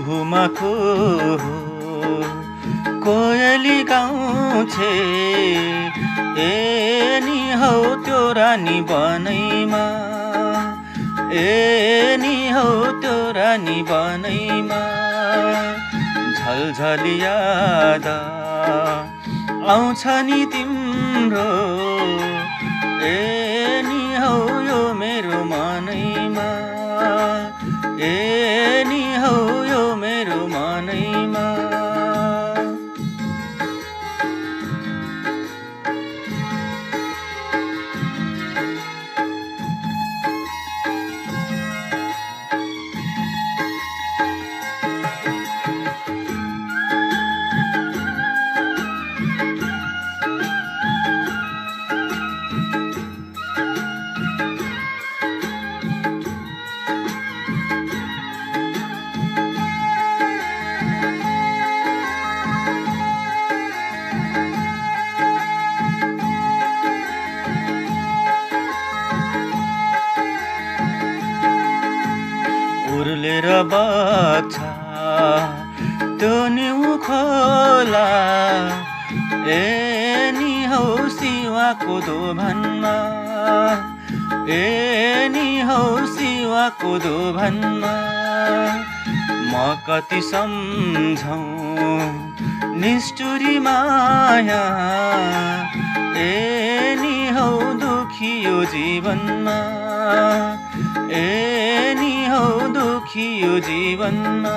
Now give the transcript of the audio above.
कुहुमा कुहु कोयली गाउँछे ए नि हौ त्यो रानी बनैमा ए नि हौ त्यो रानी बनैमा झलझली याद आउँछ नि तिम्रो ए नि हौ यो मेरो मनैमा ए नि हौ यो मेरो मनैमा उर्लेर बग्छ त्यो न्यु खोला ए नि हौ सिवाको दोभानमा ए नि हौ सिवाको दोभानमा म कति सम्झौँ निष्ठुरी माया ए नि हौ दुखियो जीवनमा ए नि हौ दुखियो जीवनमा